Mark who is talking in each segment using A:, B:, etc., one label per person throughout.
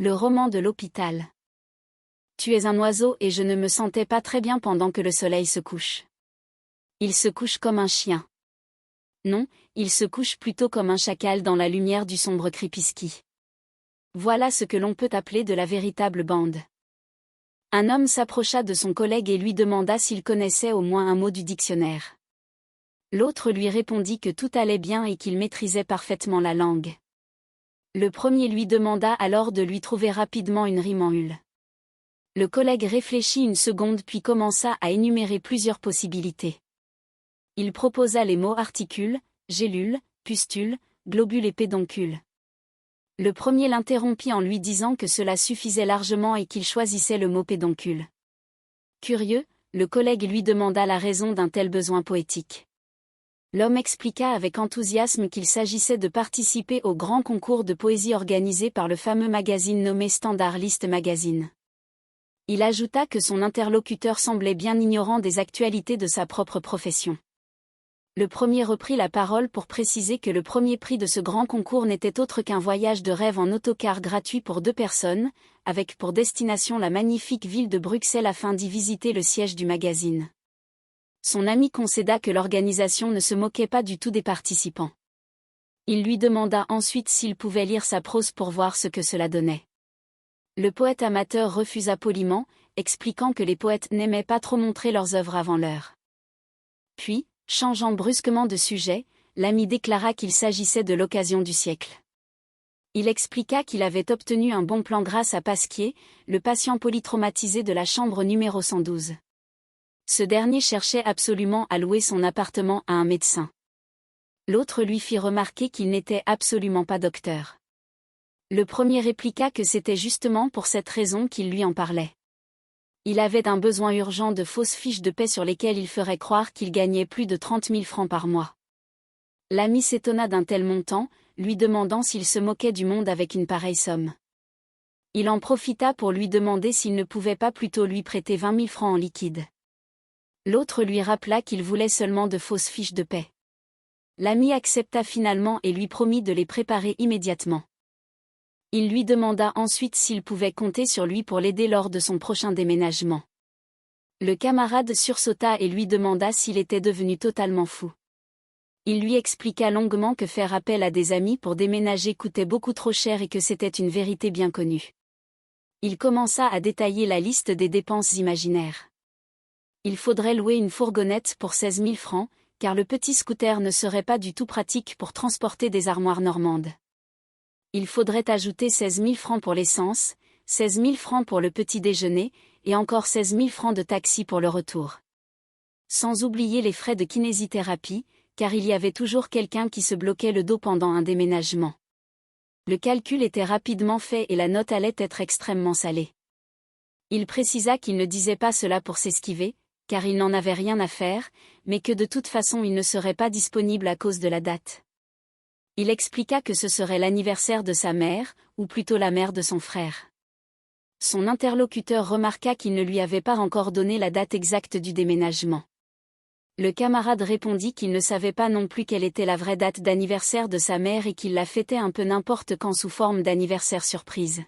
A: Le roman de l'hôpital. Tu es un oiseau et je ne me sentais pas très bien pendant que le soleil se couche. Il se couche comme un chien. Non, il se couche plutôt comme un chacal dans la lumière du sombre Kripiski. Voilà ce que l'on peut appeler de la véritable bande. Un homme s'approcha de son collègue et lui demanda s'il connaissait au moins un mot du dictionnaire. L'autre lui répondit que tout allait bien et qu'il maîtrisait parfaitement la langue. Le premier lui demanda alors de lui trouver rapidement une rime en hule. Le collègue réfléchit une seconde puis commença à énumérer plusieurs possibilités. Il proposa les mots articule, gélule, pustule, globule et pédoncule. Le premier l'interrompit en lui disant que cela suffisait largement et qu'il choisissait le mot pédoncule. Curieux, le collègue lui demanda la raison d'un tel besoin poétique. L'homme expliqua avec enthousiasme qu'il s'agissait de participer au grand concours de poésie organisé par le fameux magazine nommé Standard List Magazine. Il ajouta que son interlocuteur semblait bien ignorant des actualités de sa propre profession. Le premier reprit la parole pour préciser que le premier prix de ce grand concours n'était autre qu'un voyage de rêve en autocar gratuit pour 2 personnes, avec pour destination la magnifique ville de Bruxelles afin d'y visiter le siège du magazine. Son ami concéda que l'organisation ne se moquait pas du tout des participants. Il lui demanda ensuite s'il pouvait lire sa prose pour voir ce que cela donnait. Le poète amateur refusa poliment, expliquant que les poètes n'aimaient pas trop montrer leurs œuvres avant l'heure. Puis, changeant brusquement de sujet, l'ami déclara qu'il s'agissait de l'occasion du siècle. Il expliqua qu'il avait obtenu un bon plan grâce à Pasquier, le patient polytraumatisé de la chambre numéro 112. Ce dernier cherchait absolument à louer son appartement à un médecin. L'autre lui fit remarquer qu'il n'était absolument pas docteur. Le premier répliqua que c'était justement pour cette raison qu'il lui en parlait. Il avait un besoin urgent de fausses fiches de paie sur lesquelles il ferait croire qu'il gagnait plus de 30 000 francs par mois. L'ami s'étonna d'un tel montant, lui demandant s'il se moquait du monde avec une pareille somme. Il en profita pour lui demander s'il ne pouvait pas plutôt lui prêter 20 000 francs en liquide. L'autre lui rappela qu'il voulait seulement de fausses fiches de paie. L'ami accepta finalement et lui promit de les préparer immédiatement. Il lui demanda ensuite s'il pouvait compter sur lui pour l'aider lors de son prochain déménagement. Le camarade sursauta et lui demanda s'il était devenu totalement fou. Il lui expliqua longuement que faire appel à des amis pour déménager coûtait beaucoup trop cher et que c'était une vérité bien connue. Il commença à détailler la liste des dépenses imaginaires. Il faudrait louer une fourgonnette pour 16 000 francs, car le petit scooter ne serait pas du tout pratique pour transporter des armoires normandes. Il faudrait ajouter 16 000 francs pour l'essence, 16 000 francs pour le petit déjeuner, et encore 16 000 francs de taxi pour le retour. Sans oublier les frais de kinésithérapie, car il y avait toujours quelqu'un qui se bloquait le dos pendant un déménagement. Le calcul était rapidement fait et la note allait être extrêmement salée. Il précisa qu'il ne disait pas cela pour s'esquiver, car il n'en avait rien à faire, mais que de toute façon il ne serait pas disponible à cause de la date. Il expliqua que ce serait l'anniversaire de sa mère, ou plutôt la mère de son frère. Son interlocuteur remarqua qu'il ne lui avait pas encore donné la date exacte du déménagement. Le camarade répondit qu'il ne savait pas non plus quelle était la vraie date d'anniversaire de sa mère et qu'il la fêtait un peu n'importe quand sous forme d'anniversaire surprise.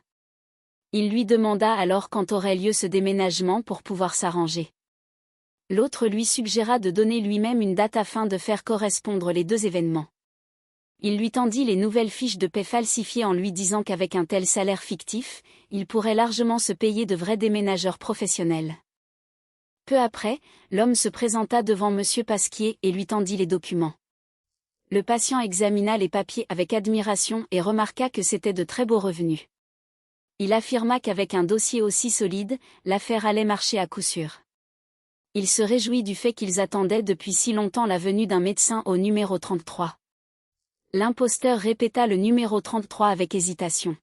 A: Il lui demanda alors quand aurait lieu ce déménagement pour pouvoir s'arranger. L'autre lui suggéra de donner lui-même une date afin de faire correspondre les 2 événements. Il lui tendit les nouvelles fiches de paie falsifiées en lui disant qu'avec un tel salaire fictif, il pourrait largement se payer de vrais déménageurs professionnels. Peu après, l'homme se présenta devant Monsieur Pasquier et lui tendit les documents. Le patient examina les papiers avec admiration et remarqua que c'était de très beaux revenus. Il affirma qu'avec un dossier aussi solide, l'affaire allait marcher à coup sûr. Il se réjouit du fait qu'ils attendaient depuis si longtemps la venue d'un médecin au numéro 33. L'imposteur répéta le numéro 33 avec hésitation.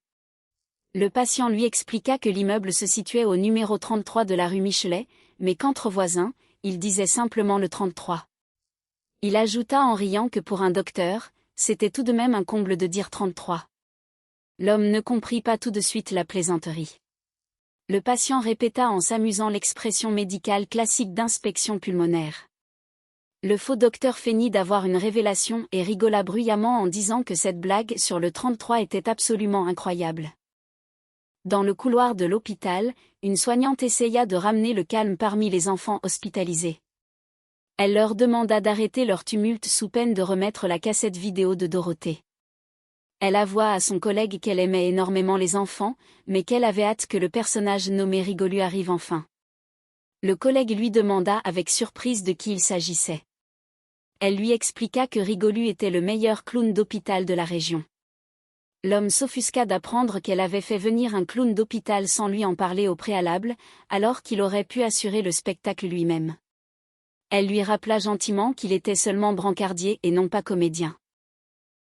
A: Le patient lui expliqua que l'immeuble se situait au numéro 33 de la rue Michelet, mais qu'entre voisins, il disait simplement le 33. Il ajouta en riant que pour un docteur, c'était tout de même un comble de dire 33. L'homme ne comprit pas tout de suite la plaisanterie. Le patient répéta en s'amusant l'expression médicale classique d'inspection pulmonaire. Le faux docteur feignit d'avoir une révélation et rigola bruyamment en disant que cette blague sur le 33 était absolument incroyable. Dans le couloir de l'hôpital, une soignante essaya de ramener le calme parmi les enfants hospitalisés. Elle leur demanda d'arrêter leur tumulte sous peine de remettre la cassette vidéo de Dorothée. Elle avoua à son collègue qu'elle aimait énormément les enfants, mais qu'elle avait hâte que le personnage nommé Rigolu arrive enfin. Le collègue lui demanda avec surprise de qui il s'agissait. Elle lui expliqua que Rigolu était le meilleur clown d'hôpital de la région. L'homme s'offusqua d'apprendre qu'elle avait fait venir un clown d'hôpital sans lui en parler au préalable, alors qu'il aurait pu assurer le spectacle lui-même. Elle lui rappela gentiment qu'il était seulement brancardier et non pas comédien.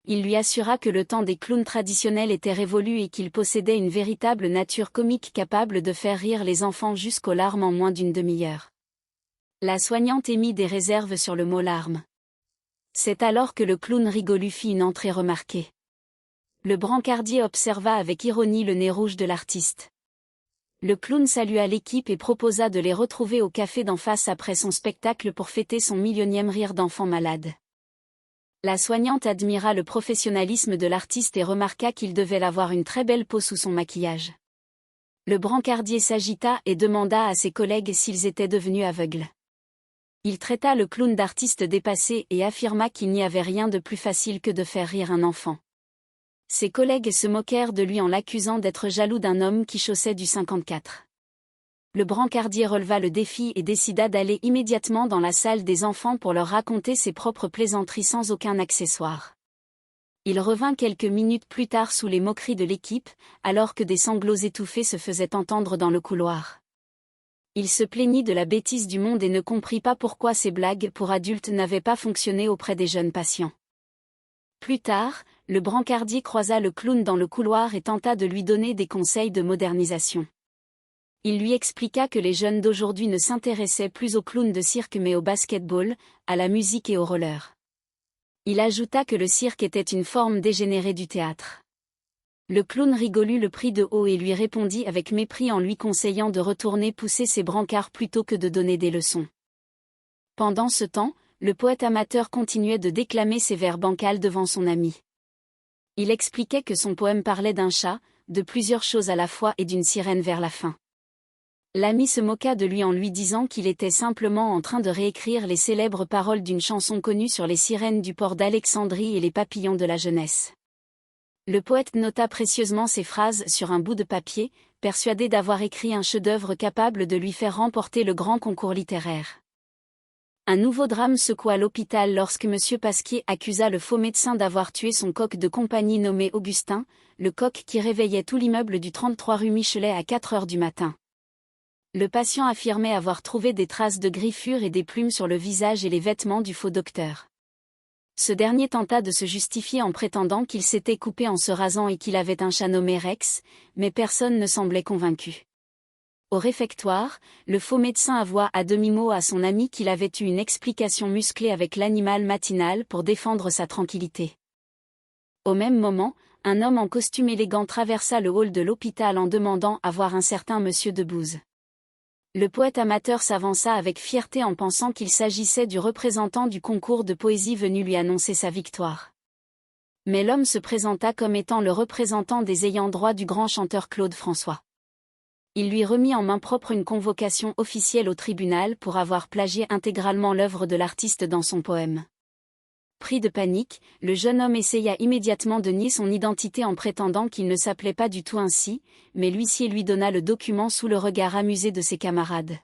A: Il lui assura que le temps des clowns traditionnels était révolu et qu'il possédait une véritable nature comique capable de faire rire les enfants jusqu'aux larmes en moins d'une demi-heure. La soignante émit des réserves sur le mot larmes. C'est alors que le clown Rigolu fit une entrée remarquée. Le brancardier observa avec ironie le nez rouge de l'artiste. Le clown salua l'équipe et proposa de les retrouver au café d'en face après son spectacle pour fêter son millionième rire d'enfant malade. La soignante admira le professionnalisme de l'artiste et remarqua qu'il devait avoir une très belle peau sous son maquillage. Le brancardier s'agita et demanda à ses collègues s'ils étaient devenus aveugles. Il traita le clown d'artiste dépassé et affirma qu'il n'y avait rien de plus facile que de faire rire un enfant. Ses collègues se moquèrent de lui en l'accusant d'être jaloux d'un homme qui chaussait du 54. Le brancardier releva le défi et décida d'aller immédiatement dans la salle des enfants pour leur raconter ses propres plaisanteries sans aucun accessoire. Il revint quelques minutes plus tard sous les moqueries de l'équipe, alors que des sanglots étouffés se faisaient entendre dans le couloir. Il se plaignit de la bêtise du monde et ne comprit pas pourquoi ses blagues pour adultes n'avaient pas fonctionné auprès des jeunes patients. Plus tard, le brancardier croisa le clown dans le couloir et tenta de lui donner des conseils de modernisation. Il lui expliqua que les jeunes d'aujourd'hui ne s'intéressaient plus aux clowns de cirque mais au basket-ball, à la musique et au roller. Il ajouta que le cirque était une forme dégénérée du théâtre. Le clown Rigolu le prit de haut et lui répondit avec mépris en lui conseillant de retourner pousser ses brancards plutôt que de donner des leçons. Pendant ce temps, le poète amateur continuait de déclamer ses vers bancals devant son ami. Il expliquait que son poème parlait d'un chat, de plusieurs choses à la fois et d'une sirène vers la fin. L'ami se moqua de lui en lui disant qu'il était simplement en train de réécrire les célèbres paroles d'une chanson connue sur les sirènes du port d'Alexandrie et les papillons de la jeunesse. Le poète nota précieusement ces phrases sur un bout de papier, persuadé d'avoir écrit un chef-d'œuvre capable de lui faire remporter le grand concours littéraire. Un nouveau drame secoua l'hôpital lorsque M. Pasquier accusa le faux médecin d'avoir tué son coq de compagnie nommé Augustin, le coq qui réveillait tout l'immeuble du 33 rue Michelet à 4 heures du matin. Le patient affirmait avoir trouvé des traces de griffures et des plumes sur le visage et les vêtements du faux docteur. Ce dernier tenta de se justifier en prétendant qu'il s'était coupé en se rasant et qu'il avait un chat nommé Rex, mais personne ne semblait convaincu. Au réfectoire, le faux médecin avoua à demi-mot à son ami qu'il avait eu une explication musclée avec l'animal matinal pour défendre sa tranquillité. Au même moment, un homme en costume élégant traversa le hall de l'hôpital en demandant à voir un certain monsieur Debouze. Le poète amateur s'avança avec fierté en pensant qu'il s'agissait du représentant du concours de poésie venu lui annoncer sa victoire. Mais l'homme se présenta comme étant le représentant des ayants droit du grand chanteur Claude François. Il lui remit en main propre une convocation officielle au tribunal pour avoir plagié intégralement l'œuvre de l'artiste dans son poème. Pris de panique, le jeune homme essaya immédiatement de nier son identité en prétendant qu'il ne s'appelait pas du tout ainsi, mais l'huissier lui donna le document sous le regard amusé de ses camarades.